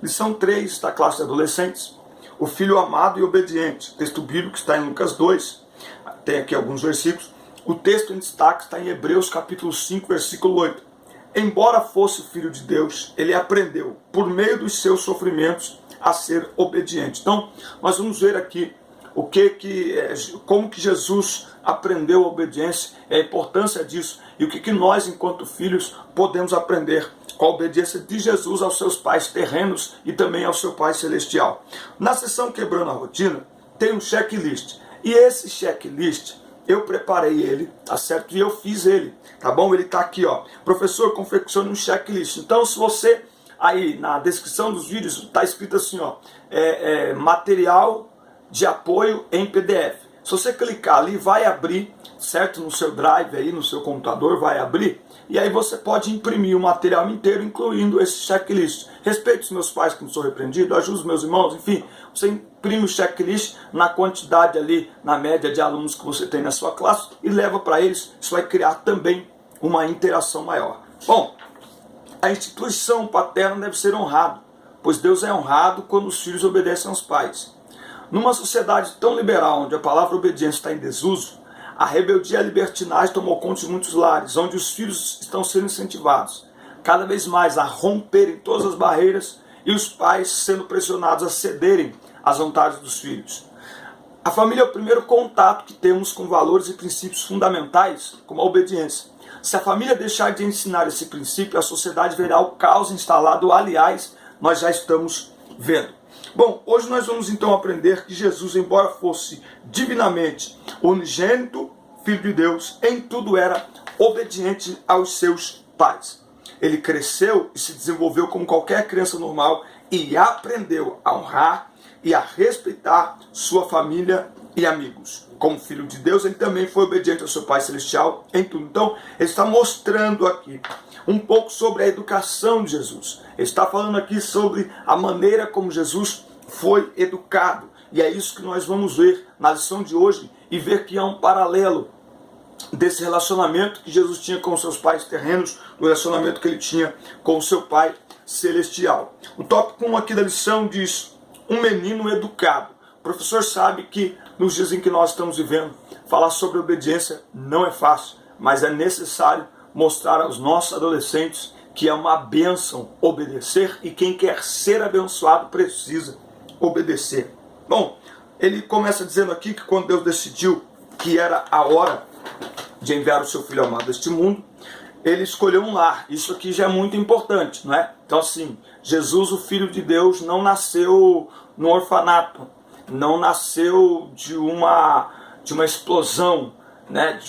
Lição 3 da classe de adolescentes. O filho amado e obediente. O texto bíblico está em Lucas 2. Tem aqui alguns versículos. O texto em destaque está em Hebreus capítulo 5, versículo 8. Embora fosse o filho de Deus, ele aprendeu, por meio dos seus sofrimentos, a ser obediente. Então, nós vamos ver aqui como que Jesus aprendeu a obediência, a importância disso, e o que nós, enquanto filhos, podemos aprender com a obediência de Jesus aos seus pais terrenos e também ao seu Pai Celestial. Na sessão Quebrando a Rotina, tem um checklist, e esse checklist, eu preparei ele, tá certo? E eu fiz ele, tá bom? Ele tá aqui, ó. Professor, confeccione um checklist. Então, se você, aí na descrição dos vídeos, tá escrito assim, ó, material de apoio em PDF. Se você clicar ali, vai abrir, certo? No seu drive aí, no seu computador, vai abrir. E aí você pode imprimir o material inteiro, incluindo esse checklist. Respeite os meus pais que não sou repreendido, ajude os meus irmãos, enfim. Você imprime o checklist na quantidade ali, na média de alunos que você tem na sua classe e leva para eles. Isso vai criar também uma interação maior. Bom, a instituição paterna deve ser honrada, pois Deus é honrado quando os filhos obedecem aos pais. Numa sociedade tão liberal, onde a palavra obediência está em desuso, a rebeldia e a libertinagem tomou conta de muitos lares, onde os filhos estão sendo incentivados cada vez mais a romperem todas as barreiras e os pais sendo pressionados a cederem às vontades dos filhos. A família é o primeiro contato que temos com valores e princípios fundamentais, como a obediência. Se a família deixar de ensinar esse princípio, a sociedade verá o caos instalado, aliás, nós já estamos vendo. Bom, hoje nós vamos então aprender que Jesus, embora fosse divinamente unigênito, Filho de Deus, em tudo era obediente aos seus pais. Ele cresceu e se desenvolveu como qualquer criança normal e aprendeu a honrar e a respeitar sua família e amigos. Como Filho de Deus, ele também foi obediente ao seu Pai Celestial em tudo. Então, ele está mostrando aqui um pouco sobre a educação de Jesus. Ele está falando aqui sobre a maneira como Jesus foi educado. E é isso que nós vamos ver na lição de hoje e ver que há um paralelo desse relacionamento que Jesus tinha com seus pais terrenos, do relacionamento que ele tinha com o seu Pai Celestial. O tópico 1 aqui da lição diz: um menino educado. O professor sabe que nos dias em que nós estamos vivendo, falar sobre obediência não é fácil, mas é necessário mostrar aos nossos adolescentes que é uma bênção obedecer e quem quer ser abençoado precisa obedecer. Bom, ele começa dizendo aqui que quando Deus decidiu que era a hora de enviar o seu Filho amado a este mundo, ele escolheu um lar. Isso aqui já é muito importante, não é? Então assim, Jesus, o Filho de Deus, não nasceu no orfanato, não nasceu de uma explosão, né?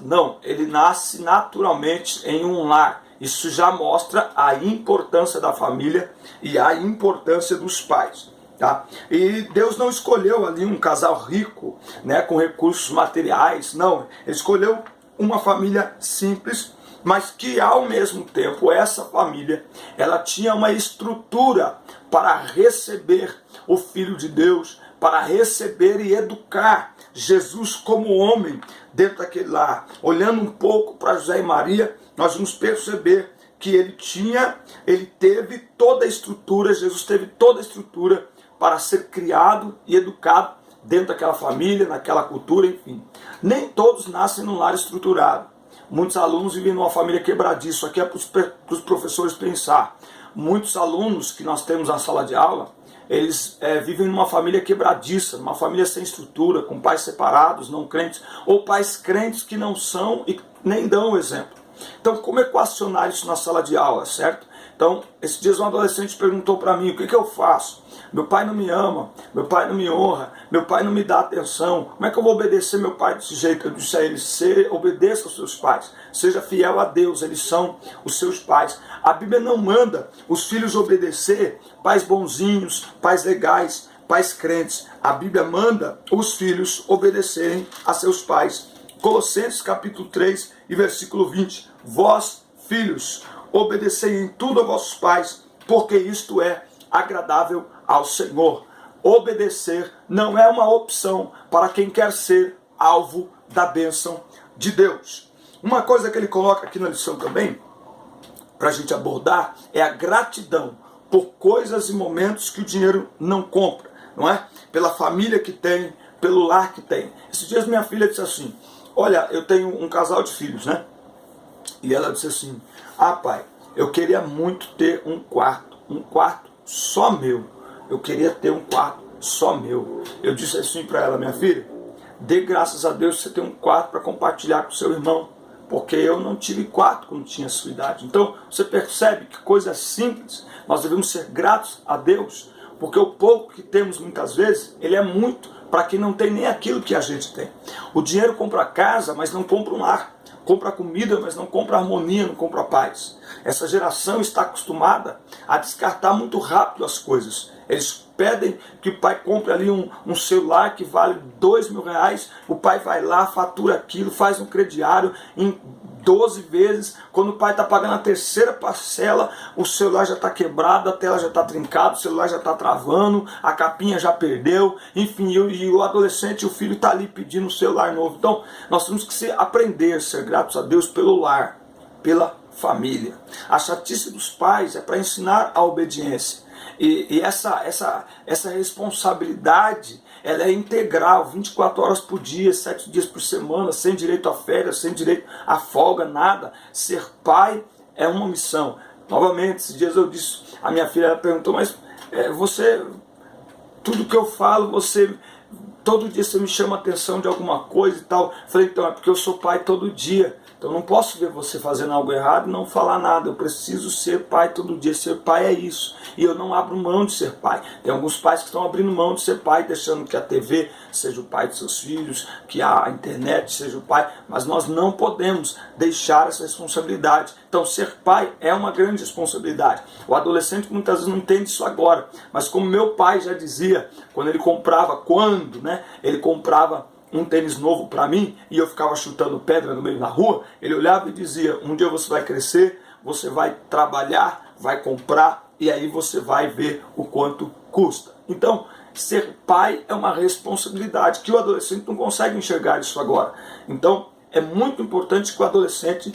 Não, ele nasce naturalmente em um lar. Isso já mostra a importância da família e a importância dos pais. Tá? E Deus não escolheu ali um casal rico, né, com recursos materiais, não. Ele escolheu uma família simples, mas que ao mesmo tempo essa família ela tinha uma estrutura para receber o Filho de Deus, para receber e educar Jesus como homem dentro daquele lar. Olhando um pouco para José e Maria, nós vamos perceber que ele teve toda a estrutura, Jesus teve toda a estrutura para ser criado e educado dentro daquela família, naquela cultura, enfim. Nem todos nascem num lar estruturado. Muitos alunos vivem numa família quebradiça. Isso aqui é para os professores pensar. Muitos alunos que nós temos na sala de aula, eles vivem numa família quebradiça, numa família sem estrutura, com pais separados, não crentes, ou pais crentes que não são e nem dão o exemplo. Então, como equacionar isso na sala de aula, certo? Então, esses dias um adolescente perguntou para mim, o que eu faço? Meu pai não me ama, meu pai não me honra, meu pai não me dá atenção. Como é que eu vou obedecer meu pai desse jeito? Eu disse a ele, obedeça aos seus pais, seja fiel a Deus, eles são os seus pais. A Bíblia não manda os filhos obedecer pais bonzinhos, pais legais, pais crentes. A Bíblia manda os filhos obedecerem a seus pais. Colossenses capítulo 3 e versículo 20. Vós, filhos, obedecei em tudo a vossos pais, porque isto é agradável ao Senhor. Obedecer não é uma opção para quem quer ser alvo da bênção de Deus. Uma coisa que ele coloca aqui na lição também para a gente abordar é a gratidão por coisas e momentos que o dinheiro não compra, não é? Pela família que tem, pelo lar que tem. Esses dias minha filha disse assim, olha, eu tenho um casal de filhos, né? E ela disse assim, pai, eu queria muito ter um quarto só meu. Eu queria ter um quarto só meu. Eu disse assim para ela, minha filha, dê graças a Deus que você tem um quarto para compartilhar com seu irmão, porque eu não tive quarto quando tinha a sua idade. Então, você percebe que coisa simples, nós devemos ser gratos a Deus, porque o pouco que temos muitas vezes, ele é muito para quem não tem nem aquilo que a gente tem. O dinheiro compra casa, mas não compra um lar. Compra comida, mas não compra harmonia, não compra paz. Essa geração está acostumada a descartar muito rápido as coisas. Eles pedem que o pai compre ali um celular que vale R$2.000. O pai vai lá, fatura aquilo, faz um crediário em 12 vezes. Quando o pai está pagando a terceira parcela, o celular já está quebrado, a tela já está trincada, o celular já está travando, a capinha já perdeu. Enfim, e o adolescente, o filho está ali pedindo um celular novo. Então, nós temos que aprender a ser gratos a Deus pelo lar, pela família. A chatice dos pais é para ensinar a obediência. E essa responsabilidade, ela é integral, 24 horas por dia, 7 dias por semana, sem direito a férias, sem direito a folga, nada. Ser pai é uma missão. Novamente, esses dias eu disse, a minha filha ela perguntou, mas você, tudo que eu falo, todo dia você me chama a atenção de alguma coisa e tal. Eu falei, então, é porque eu sou pai todo dia. Então eu não posso ver você fazendo algo errado e não falar nada. Eu preciso ser pai todo dia. Ser pai é isso. E eu não abro mão de ser pai. Tem alguns pais que estão abrindo mão de ser pai, deixando que a TV seja o pai de seus filhos, que a internet seja o pai. Mas nós não podemos deixar essa responsabilidade. Então ser pai é uma grande responsabilidade. O adolescente muitas vezes não entende isso agora. Mas como meu pai já dizia, quando ele comprava um tênis novo para mim e eu ficava chutando pedra no meio da rua, ele olhava e dizia, um dia você vai crescer, você vai trabalhar, vai comprar e aí você vai ver o quanto custa. Então, ser pai é uma responsabilidade que o adolescente não consegue enxergar isso agora. Então, é muito importante que o adolescente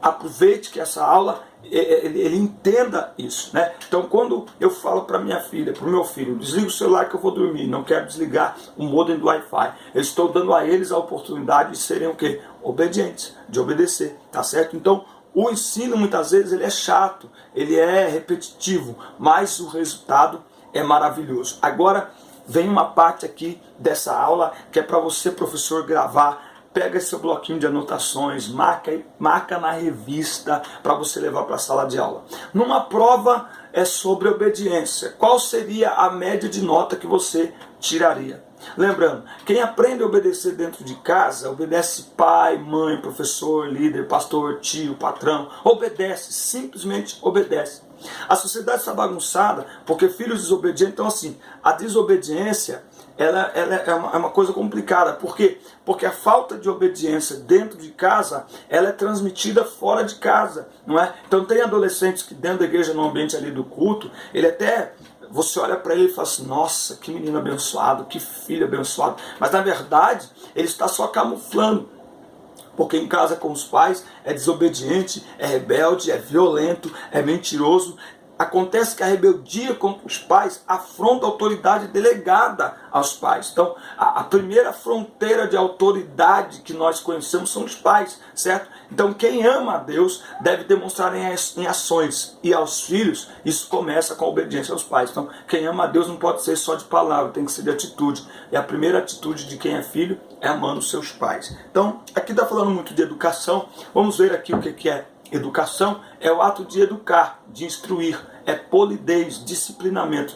aproveite que essa aula ele entenda isso, né? Então, quando eu falo para minha filha, para o meu filho, desliga o celular que eu vou dormir, não quero desligar o modem do Wi-Fi, eu estou dando a eles a oportunidade de serem o quê? Obedientes, de obedecer, tá certo? Então, o ensino muitas vezes ele é chato, ele é repetitivo, mas o resultado é maravilhoso. Agora, vem uma parte aqui dessa aula que é para você, professor, gravar. Pega seu bloquinho de anotações, marca na revista para você levar para a sala de aula. Numa prova é sobre obediência. Qual seria a média de nota que você tiraria? Lembrando, quem aprende a obedecer dentro de casa, obedece pai, mãe, professor, líder, pastor, tio, patrão, obedece, simplesmente obedece. A sociedade está bagunçada porque filhos desobedientes, então assim, a desobediência ela é uma coisa complicada. Por quê? Porque a falta de obediência dentro de casa, ela é transmitida fora de casa, não é? Então tem adolescentes que dentro da igreja, no ambiente ali do culto, ele até, você olha para ele e fala assim, nossa, que menino abençoado, que filho abençoado. Mas na verdade, ele está só camuflando. Porque em casa com os pais é desobediente, é rebelde, é violento, é mentiroso. Acontece que a rebeldia contra os pais afronta a autoridade delegada aos pais. Então, a primeira fronteira de autoridade que nós conhecemos são os pais, certo? Então, quem ama a Deus deve demonstrar em ações. E aos filhos, isso começa com a obediência aos pais. Então, quem ama a Deus não pode ser só de palavra, tem que ser de atitude. E a primeira atitude de quem é filho é amando os seus pais. Então, aqui está falando muito de educação. Vamos ver aqui o que é. Educação é o ato de educar, de instruir, é polidez, disciplinamento.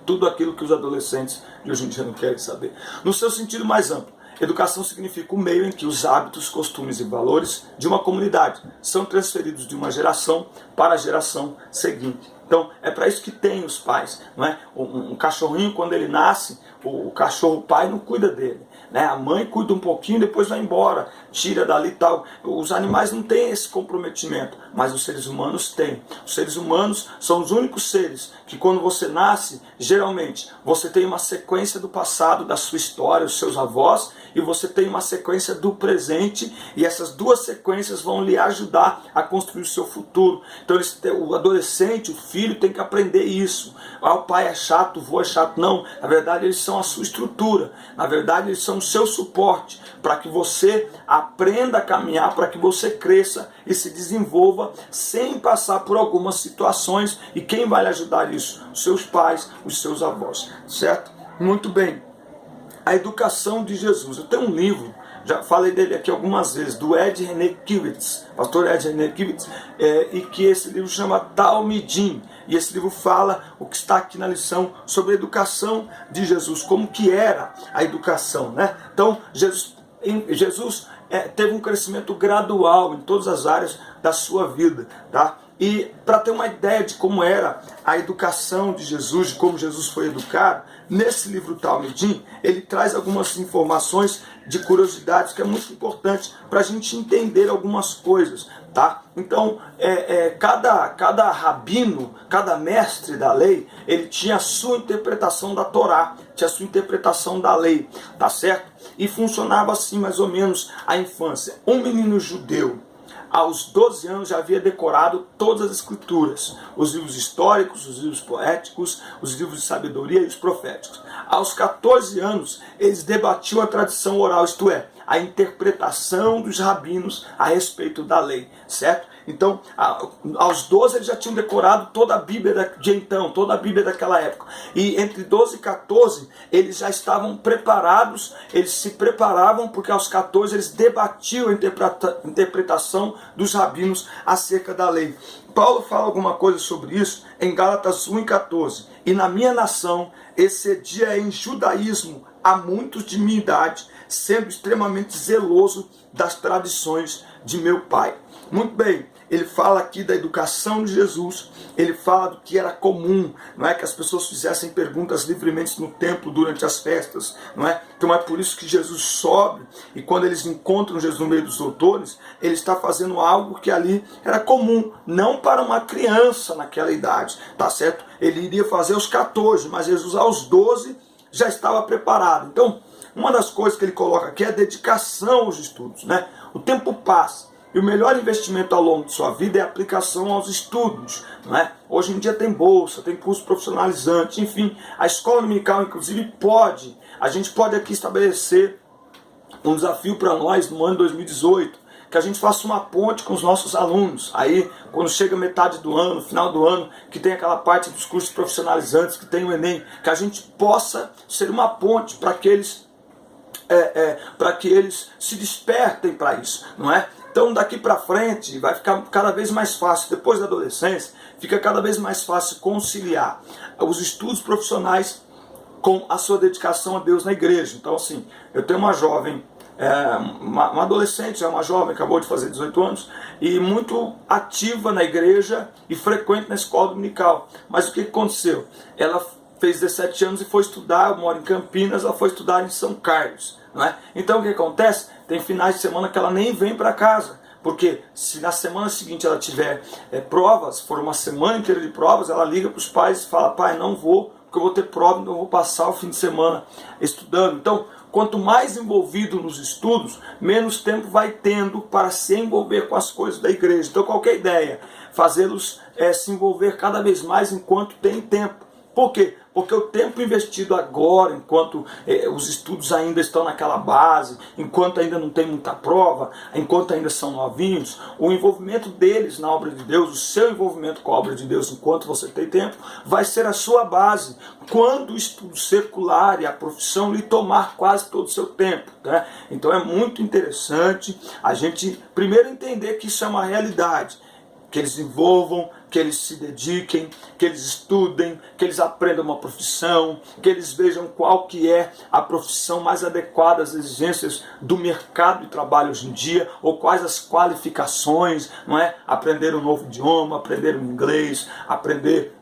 Tudo aquilo que os adolescentes de hoje em dia não querem saber. No seu sentido mais amplo, educação significa o meio em que os hábitos, costumes e valores de uma comunidade são transferidos de uma geração para a geração seguinte. Então é para isso que tem os pais, não é? Um cachorrinho, quando ele nasce, o cachorro, o pai não cuida dele, né? A mãe cuida um pouquinho, depois vai embora, tira dali e tal. Os animais não têm esse comprometimento, mas os seres humanos têm. Os seres humanos são os únicos seres que, quando você nasce, geralmente você tem uma sequência do passado, da sua história, os seus avós, e você tem uma sequência do presente, e essas duas sequências vão lhe ajudar a construir o seu futuro. Então o adolescente, o filho, tem que aprender isso. O pai é chato, o vô é chato. Não, na verdade eles são a sua estrutura, na verdade eles são o seu suporte, para que você aprenda a caminhar, para que você cresça e se desenvolva sem passar por algumas situações. E quem vai lhe ajudar nisso? Os seus pais, os seus avós, certo? Muito bem. A educação de Jesus. Eu tenho um livro, já falei dele aqui algumas vezes, do Ed René-Kivitz, pastor Ed René-Kivitz, e que esse livro chama Talmidim. E esse livro fala o que está aqui na lição sobre a educação de Jesus, como que era a educação, né? Então, Jesus teve um crescimento gradual em todas as áreas da sua vida, tá? E para ter uma ideia de como era a educação de Jesus, de como Jesus foi educado, nesse livro Talmidim, ele traz algumas informações de curiosidades que é muito importante para a gente entender algumas coisas, tá? Então, cada rabino, cada mestre da lei, ele tinha a sua interpretação da Torá, tinha a sua interpretação da lei, tá certo? E funcionava assim mais ou menos a infância. Um menino judeu, aos 12 anos já havia decorado todas as escrituras, os livros históricos, os livros poéticos, os livros de sabedoria e os proféticos. Aos 14 anos, eles debatiam a tradição oral, isto é, a interpretação dos rabinos a respeito da lei, certo? Então, aos 12 eles já tinham decorado toda a Bíblia de então, toda a Bíblia daquela época. E entre 12 e 14, eles já estavam preparados, eles se preparavam, porque aos 14 eles debatiam a interpretação dos rabinos acerca da lei. Paulo fala alguma coisa sobre isso em Gálatas 1:14. E na minha nação excedia em judaísmo a muitos de minha idade, sendo extremamente zeloso das tradições de meu pai. Muito bem, ele fala aqui da educação de Jesus, ele fala do que era comum, não é, que as pessoas fizessem perguntas livremente no templo durante as festas, não é? Então é por isso que Jesus sobe, e quando eles encontram Jesus no meio dos doutores, ele está fazendo algo que ali era comum, não para uma criança naquela idade, tá certo? Ele iria fazer aos 14, mas Jesus aos 12 já estava preparado. Então, uma das coisas que ele coloca aqui é a dedicação aos estudos, né? O tempo passa, e o melhor investimento ao longo de sua vida é a aplicação aos estudos, não é? Hoje em dia tem bolsa, tem curso profissionalizante, enfim, a escola dominical inclusive pode, a gente pode aqui estabelecer um desafio para nós no ano 2018, que a gente faça uma ponte com os nossos alunos. Aí, quando chega metade do ano, final do ano, que tem aquela parte dos cursos profissionalizantes, que tem o Enem, que a gente possa ser uma ponte para que eles se despertem para isso, não é? Então daqui para frente vai ficar cada vez mais fácil, depois da adolescência, fica cada vez mais fácil conciliar os estudos profissionais com a sua dedicação a Deus na igreja. Então assim, eu tenho uma jovem, uma adolescente, uma jovem, acabou de fazer 18 anos, e muito ativa na igreja e frequente na escola dominical. Mas o que aconteceu? Ela fez 17 anos e foi estudar, eu moro em Campinas, ela foi estudar em São Carlos, não é? Então o que acontece? Tem finais de semana que ela nem vem para casa, porque se na semana seguinte ela tiver provas, for uma semana inteira de provas, ela liga para os pais e fala: pai, não vou, porque eu vou ter prova, então eu vou passar o fim de semana estudando. Então, quanto mais envolvido nos estudos, menos tempo vai tendo para se envolver com as coisas da igreja. Então, qualquer ideia, fazê-los se envolver cada vez mais enquanto tem tempo. Por quê? Porque o tempo investido agora, enquanto os estudos ainda estão naquela base, enquanto ainda não tem muita prova, enquanto ainda são novinhos, o envolvimento deles na obra de Deus, o seu envolvimento com a obra de Deus enquanto você tem tempo, vai ser a sua base. Quando o estudo secular e a profissão lhe tomar quase todo o seu tempo, né? Então é muito interessante a gente primeiro entender que isso é uma realidade, que eles envolvam, que eles se dediquem, que eles estudem, que eles aprendam uma profissão, que eles vejam qual que é a profissão mais adequada às exigências do mercado de trabalho hoje em dia, ou quais as qualificações, não é? Aprender um novo idioma, aprender um inglês, aprender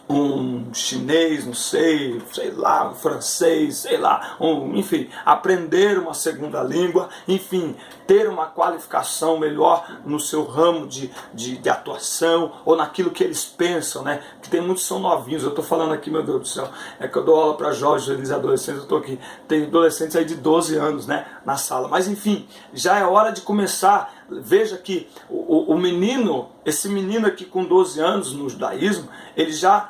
um chinês, não sei, sei lá, um francês, sei lá, enfim, aprender uma segunda língua, enfim, ter uma qualificação melhor no seu ramo de atuação ou naquilo que eles pensam, né? Que tem muitos que são novinhos, eu estou falando aqui, meu Deus do céu, é que eu dou aula para jovens, adolescentes, eu estou aqui, tem adolescentes aí de 12 anos, né, na sala, mas enfim, já é hora de começar. Veja que o menino, esse menino aqui com 12 anos no judaísmo, ele já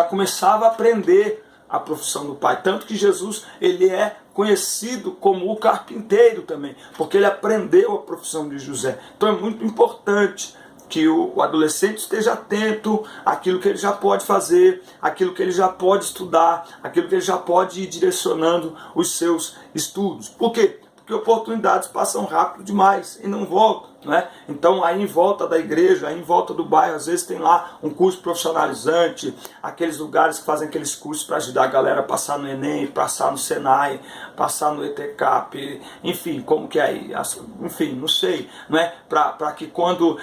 começava a aprender a profissão do pai. Tanto que Jesus, ele é conhecido como o carpinteiro também, porque ele aprendeu a profissão de José. Então é muito importante que o adolescente esteja atento àquilo que ele já pode fazer, àquilo que ele já pode estudar, àquilo que ele já pode ir direcionando os seus estudos. Por quê? Porque oportunidades passam rápido demais e não voltam, né? Então aí em volta da igreja, aí em volta do bairro, às vezes tem lá um curso profissionalizante, aqueles lugares que fazem aqueles cursos para ajudar a galera a passar no Enem, passar no Senai, passar no ETCAP, enfim, como que é aí? Enfim, não sei, não é? Para que quando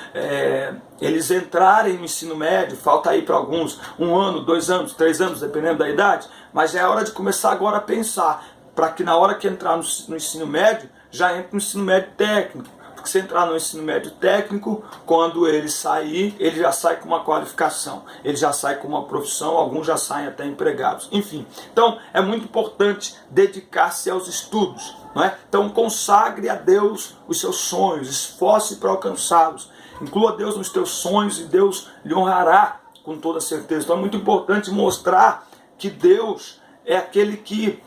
eles entrarem no ensino médio, falta aí para alguns 1 ano, 2 anos, 3 anos, dependendo da idade, mas já é hora de começar agora a pensar, para que na hora que entrar no ensino médio, já entre no ensino médio técnico. Porque se entrar no ensino médio técnico, quando ele sair, ele já sai com uma qualificação, ele já sai com uma profissão, alguns já saem até empregados. Enfim, então é muito importante dedicar-se aos estudos, não é? Então consagre a Deus os seus sonhos, esforce para alcançá-los. Inclua Deus nos teus sonhos e Deus lhe honrará com toda certeza. Então é muito importante mostrar que Deus é aquele que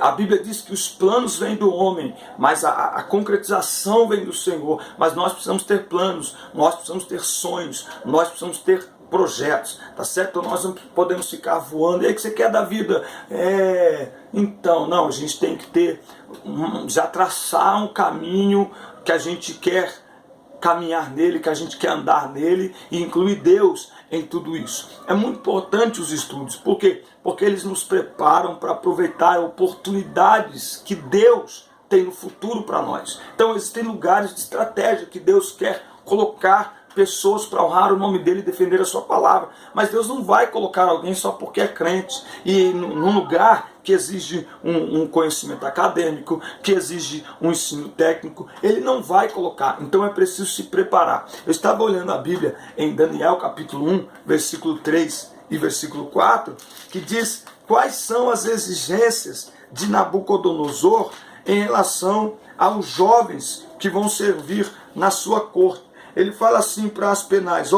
a Bíblia diz que os planos vêm do homem, mas a concretização vem do Senhor. Mas nós precisamos ter planos, nós precisamos ter sonhos, nós precisamos ter projetos, tá certo? Então nós não podemos ficar voando. E aí, que você quer da vida? Então, não, a gente tem que ter, já traçar um caminho que a gente quer caminhar nele, que a gente quer andar nele e incluir Deus em tudo isso. É muito importante os estudos. Por quê? Porque eles nos preparam para aproveitar oportunidades que Deus tem no futuro para nós. Então existem lugares de estratégia que Deus quer colocar pessoas para honrar o nome dele e defender a sua palavra. Mas Deus não vai colocar alguém só porque é crente. E num lugar que exige um conhecimento acadêmico, que exige um ensino técnico, ele não vai colocar. Então é preciso se preparar. Eu estava olhando a Bíblia em Daniel capítulo 1, versículo 3 e versículo 4, que diz quais são as exigências de Nabucodonosor em relação aos jovens que vão servir na sua corte. Ele fala assim para Aspenaz,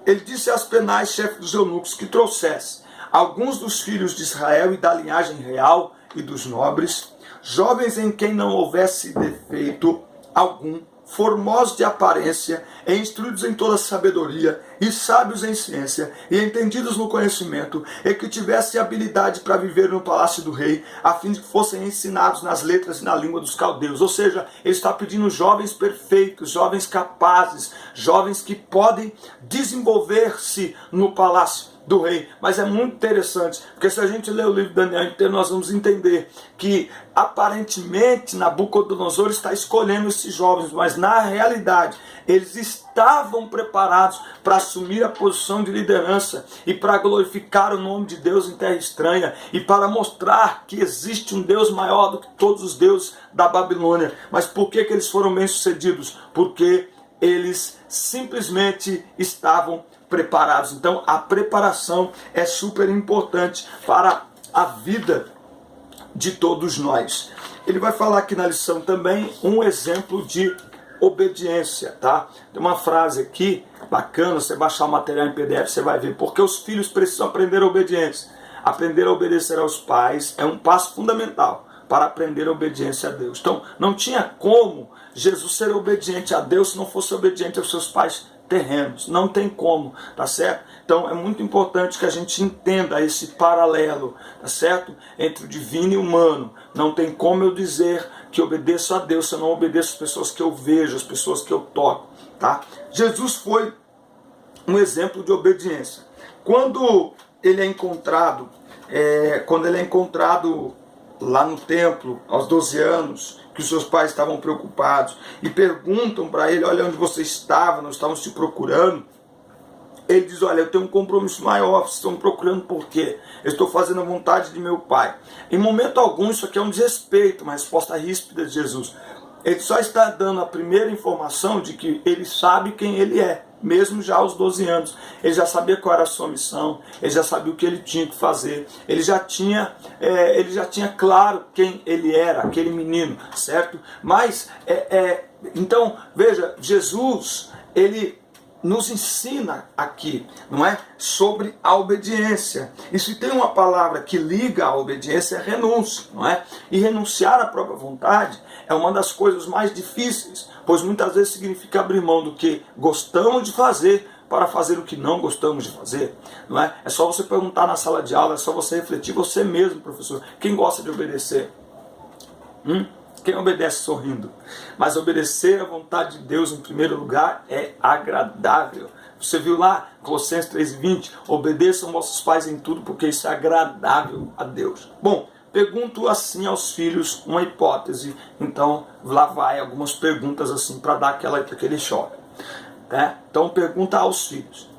ele disse a Aspenaz, chefe dos eunucos, que trouxesse alguns dos filhos de Israel e da linhagem real e dos nobres, jovens em quem não houvesse defeito algum, formosos de aparência, e instruídos em toda sabedoria, e sábios em ciência, e entendidos no conhecimento, e que tivessem habilidade para viver no palácio do rei, a fim de que fossem ensinados nas letras e na língua dos caldeus. Ou seja, ele está pedindo jovens perfeitos, jovens capazes, jovens que podem desenvolver-se no palácio do rei. Mas é muito interessante, porque se a gente ler o livro de Daniel inteiro, nós vamos entender que aparentemente Nabucodonosor está escolhendo esses jovens, mas na realidade eles estavam preparados para assumir a posição de liderança e para glorificar o nome de Deus em terra estranha e para mostrar que existe um Deus maior do que todos os deuses da Babilônia. Mas por que eles foram bem-sucedidos? Porque eles simplesmente estavam preparados. Então a preparação é super importante para a vida de todos nós. Ele vai falar aqui na lição também um exemplo de obediência, tá? Tem uma frase aqui bacana, você baixar o material em PDF, você vai ver, porque os filhos precisam aprender a obediência. Aprender a obedecer aos pais é um passo fundamental para aprender a obediência a Deus. Então, não tinha como Jesus ser obediente a Deus se não fosse obediente aos seus pais terrenos. Não tem como, tá certo? Então é muito importante que a gente entenda esse paralelo, tá certo? Entre o divino e o humano. Não tem como eu dizer que obedeço a Deus se eu não obedeço as pessoas que eu vejo, as pessoas que eu toco, tá? Jesus foi um exemplo de obediência. Quando ele é encontrado lá no templo, aos 12 anos, que os seus pais estavam preocupados e perguntam para ele: olha, onde você estava, nós estávamos te procurando. Ele diz: olha, eu tenho um compromisso maior, vocês estão me procurando por quê? Eu estou fazendo a vontade de meu pai. Em momento algum isso aqui é um desrespeito, uma resposta ríspida de Jesus. Ele só está dando a primeira informação de que ele sabe quem ele é, mesmo já aos 12 anos. Ele já sabia qual era a sua missão, ele já sabia o que ele tinha que fazer, ele já tinha claro quem ele era, aquele menino, certo? Mas, então, veja, Jesus, ele nos ensina aqui, não é? Sobre a obediência. E se tem uma palavra que liga a obediência, é renúncia, não é? E renunciar à própria vontade é uma das coisas mais difíceis, pois muitas vezes significa abrir mão do que gostamos de fazer para fazer o que não gostamos de fazer, não é? É só você perguntar na sala de aula, é só você refletir você mesmo, professor. Quem gosta de obedecer? Quem obedece sorrindo? Mas obedecer à vontade de Deus em primeiro lugar é agradável. Você viu lá, Colossenses 3:20, obedeçam vossos pais em tudo, porque isso é agradável a Deus. Bom, pergunto assim aos filhos uma hipótese, então lá vai algumas perguntas assim para dar aquele choque. Então pergunta aos filhos,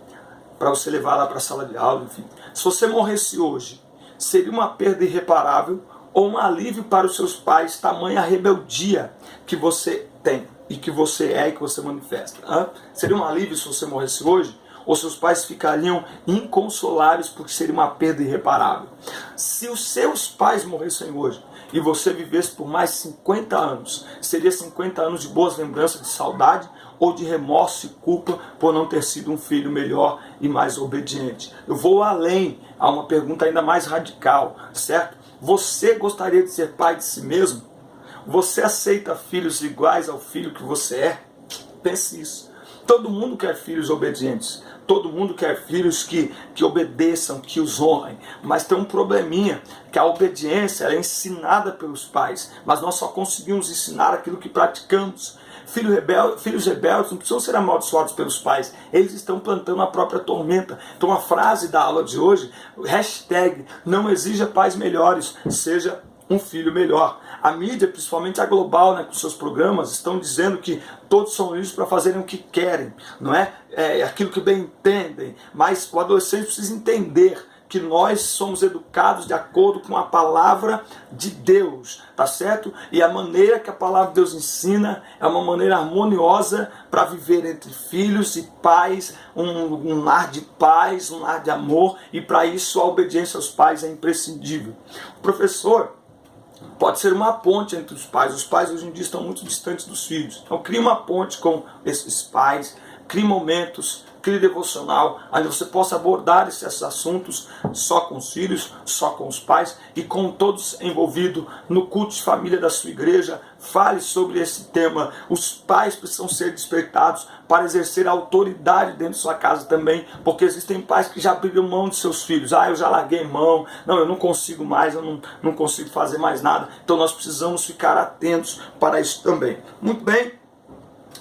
para você levar lá para a sala de aula, enfim. Se você morresse hoje, seria uma perda irreparável ou um alívio para os seus pais, tamanha rebeldia que você tem, e que você é, e que você manifesta? Seria um alívio se você morresse hoje? Ou seus pais ficariam inconsoláveis porque seria uma perda irreparável? Se os seus pais morressem hoje, e você vivesse por mais 50 anos, seria 50 anos de boas lembranças, de saudade, ou de remorso e culpa por não ter sido um filho melhor e mais obediente? Eu vou além, a uma pergunta ainda mais radical, certo? Você gostaria de ser pai de si mesmo? Você aceita filhos iguais ao filho que você é? Pense isso. Todo mundo quer filhos obedientes. Todo mundo quer filhos que obedeçam, que os honrem. Mas tem um probleminha, que a obediência é ensinada pelos pais. Mas nós só conseguimos ensinar aquilo que praticamos. Filhos rebeldes não precisam ser amaldiçoados pelos pais. Eles estão plantando a própria tormenta. Então a frase da aula de hoje, #não exija pais melhores, seja um filho melhor. A mídia, principalmente a global, com seus programas, estão dizendo que todos são livres para fazerem o que querem, não é? Aquilo que bem entendem. Mas o adolescente precisa entender que nós somos educados de acordo com a palavra de Deus, tá certo? E a maneira que a palavra de Deus ensina é uma maneira harmoniosa para viver entre filhos e pais, um lar de paz, um lar de amor, e para isso a obediência aos pais é imprescindível. O professor pode ser uma ponte entre os pais. Os pais hoje em dia estão muito distantes dos filhos. Então crie uma ponte com esses pais, crie momentos, crie devocional, onde você possa abordar esses assuntos só com os filhos, só com os pais e com todos envolvidos no culto de família da sua igreja. Fale sobre esse tema. Os pais precisam ser despertados para exercer a autoridade dentro de sua casa também, porque existem pais que já abriram mão de seus filhos. Eu já larguei mão, não, eu não consigo mais, eu não consigo fazer mais nada. Então nós precisamos ficar atentos para isso também. Muito bem,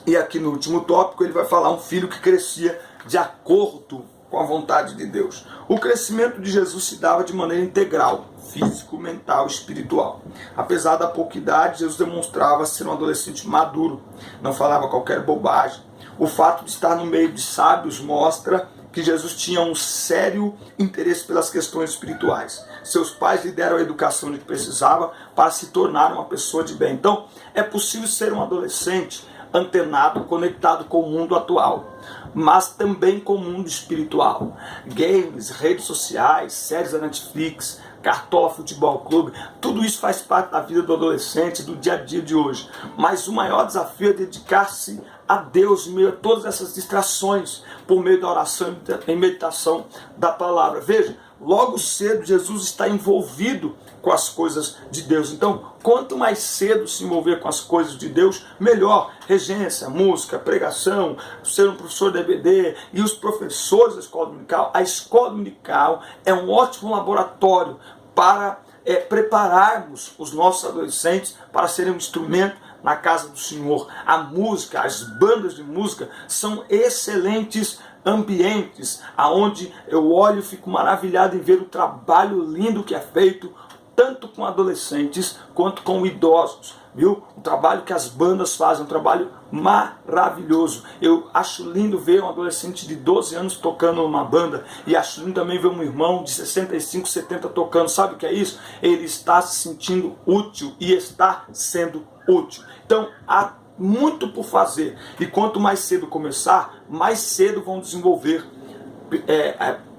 e aqui no último tópico ele vai falar um filho que crescia de acordo com a vontade de Deus. O crescimento de Jesus se dava de maneira integral, físico, mental, espiritual. Apesar da pouca idade, Jesus demonstrava ser um adolescente maduro, não falava qualquer bobagem. O fato de estar no meio de sábios mostra que Jesus tinha um sério interesse pelas questões espirituais. Seus pais lhe deram a educação de que precisava para se tornar uma pessoa de bem. Então, é possível ser um adolescente antenado, conectado com o mundo atual, mas também com o mundo espiritual. Games, redes sociais, séries da Netflix, Cartola Futebol Clube, tudo isso faz parte da vida do adolescente, do dia a dia de hoje. Mas o maior desafio é dedicar-se a Deus em meio a todas essas distrações, por meio da oração e meditação da palavra. Veja, logo cedo Jesus está envolvido com as coisas de Deus. Então, quanto mais cedo se envolver com as coisas de Deus, melhor. Regência, música, pregação, ser um professor de EBD e os professores da escola dominical. A escola dominical é um ótimo laboratório para prepararmos os nossos adolescentes para serem um instrumento na casa do Senhor. A música, as bandas de música são excelentes ambientes, aonde eu olho e fico maravilhado em ver o trabalho lindo que é feito tanto com adolescentes quanto com idosos, viu? O trabalho que as bandas fazem é um trabalho maravilhoso. Eu acho lindo ver um adolescente de 12 anos tocando numa banda, e acho lindo também ver um irmão de 65, 70 tocando. Sabe o que é isso? Ele está se sentindo útil e está sendo útil. Então, há muito por fazer, e quanto mais cedo começar, mais cedo vão desenvolver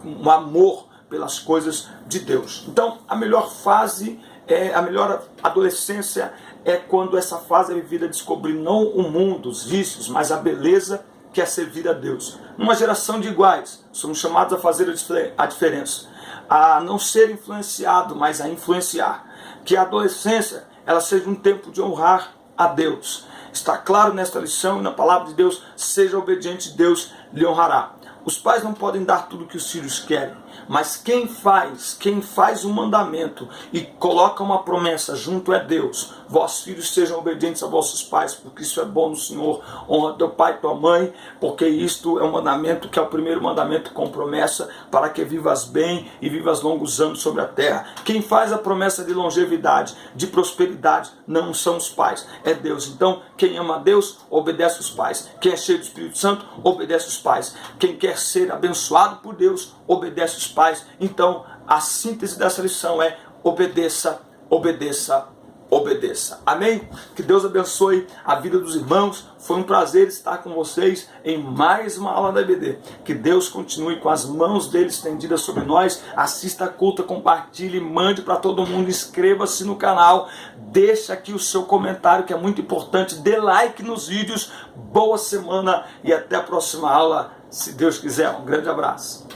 um amor pelas coisas de Deus. Então, a melhor fase, a melhor adolescência é quando essa fase é vivida descobrindo não o mundo, os vícios, mas a beleza que é servir a Deus. Numa geração de iguais, somos chamados a fazer a diferença, a não ser influenciado, mas a influenciar. Que a adolescência ela seja um tempo de honrar a Deus. Está claro nesta lição e na palavra de Deus: seja obediente, Deus lhe honrará. Os pais não podem dar tudo o que os filhos querem, mas quem faz um mandamento e coloca uma promessa junto é Deus. Vós, filhos, sejam obedientes a vossos pais, porque isso é bom no Senhor. Honra teu pai e tua mãe, porque isto é um mandamento que é o primeiro mandamento com promessa, para que vivas bem e vivas longos anos sobre a terra. Quem faz a promessa de longevidade, de prosperidade, não são os pais, é Deus. Então, quem ama a Deus, obedece os pais. Quem é cheio do Espírito Santo, obedece os pais. Quem quer ser abençoado por Deus, obedece os pais. Então, a síntese dessa lição é: obedeça, obedeça, obedeça. Amém? Que Deus abençoe a vida dos irmãos. Foi um prazer estar com vocês em mais uma aula da EBD. Que Deus continue com as mãos dele estendidas sobre nós. Assista a culta, compartilhe, mande para todo mundo, inscreva-se no canal, deixa aqui o seu comentário, que é muito importante, dê like nos vídeos. Boa semana e até a próxima aula, se Deus quiser. Um grande abraço.